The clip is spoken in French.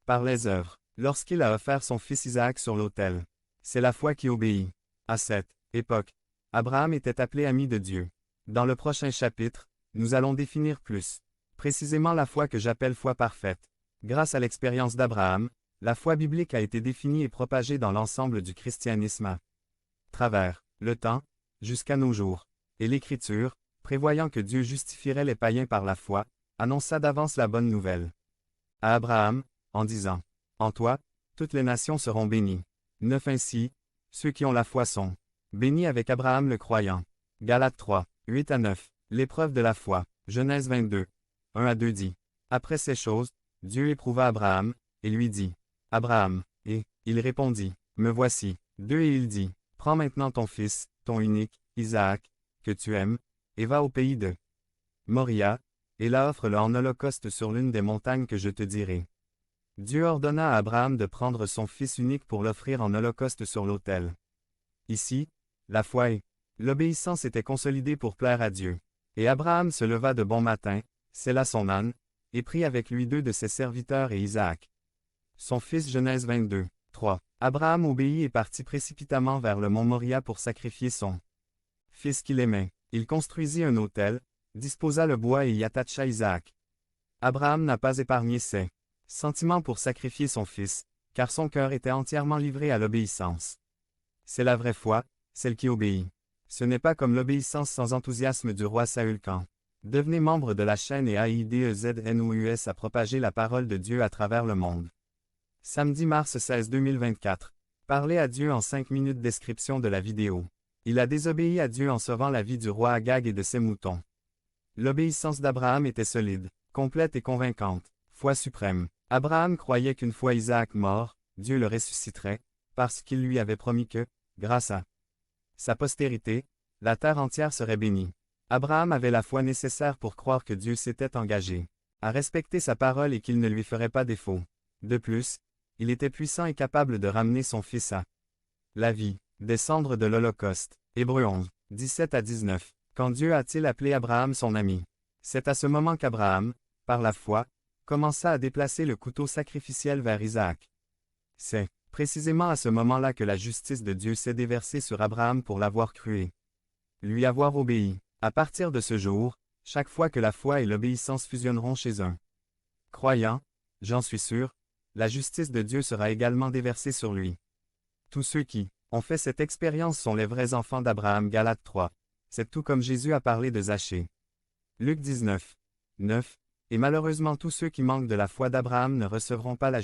Par les œuvres. Lorsqu'il a offert son fils Isaac sur l'autel. C'est la foi qui obéit. À cette époque, Abraham était appelé ami de Dieu. Dans le prochain chapitre, nous allons définir plus précisément la foi que j'appelle foi parfaite. Grâce à l'expérience d'Abraham, la foi biblique a été définie et propagée dans l'ensemble du christianisme à travers le temps, jusqu'à nos jours. Et l'Écriture, prévoyant que Dieu justifierait les païens par la foi, annonça d'avance la bonne nouvelle à Abraham, en disant, « En toi, toutes les nations seront bénies. » 9 Ainsi, ceux qui ont la foi sont bénis avec Abraham le croyant. Galates 3, 8 à 9. L'épreuve de la foi. Genèse 22, 1 à 2 dit. Après ces choses, Dieu éprouva Abraham, et lui dit, « Abraham, et il répondit, « Me voici. » 2 Et il dit, « Prends maintenant ton fils, ton unique, Isaac, que tu aimes, et va au pays de Moria, et là offre-le en holocauste sur l'une des montagnes que je te dirai. » Dieu ordonna à Abraham de prendre son fils unique pour l'offrir en holocauste sur l'autel. Ici, la foi et l'obéissance étaient consolidées pour plaire à Dieu. Et Abraham se leva de bon matin, sella son âne, et prit avec lui 2 de ses serviteurs et Isaac, son fils. Genèse 22, 3. Abraham obéit et partit précipitamment vers le mont Moria pour sacrifier son fils qu'il aimait. Il construisit un autel, disposa le bois et y attacha Isaac. Abraham n'a pas épargné ses sentiments pour sacrifier son fils, car son cœur était entièrement livré à l'obéissance. C'est la vraie foi, celle qui obéit. Ce n'est pas comme l'obéissance sans enthousiasme du roi Saül quand. Devenez membre de la chaîne et AIDEZNOUS à propager la parole de Dieu à travers le monde. Samedi mars 16 2024. Parlez à Dieu en 5 minutes. Description de la vidéo. Il a désobéi à Dieu en sauvant la vie du roi Agag et de ses moutons. L'obéissance d'Abraham était solide, complète et convaincante. Foi suprême. Abraham croyait qu'une fois Isaac mort, Dieu le ressusciterait, parce qu'il lui avait promis que, grâce à sa postérité, la terre entière serait bénie. Abraham avait la foi nécessaire pour croire que Dieu s'était engagé à respecter sa parole et qu'il ne lui ferait pas défaut. De plus, il était puissant et capable de ramener son fils à la vie, des cendres de l'Holocauste. Hébreux 11, 17 à 19. Quand Dieu a-t-il appelé Abraham son ami? C'est à ce moment qu'Abraham, par la foi, commença à déplacer le couteau sacrificiel vers Isaac. C'est précisément à ce moment-là que la justice de Dieu s'est déversée sur Abraham pour l'avoir cru et lui avoir obéi. À partir de ce jour, chaque fois que la foi et l'obéissance fusionneront chez un croyant, j'en suis sûr, la justice de Dieu sera également déversée sur lui. Tous ceux qui ont fait cette expérience sont les vrais enfants d'Abraham. Galates 3. C'est tout comme Jésus a parlé de Zachée. Luc 19, 9. Et malheureusement tous ceux qui manquent de la foi d'Abraham ne recevront pas la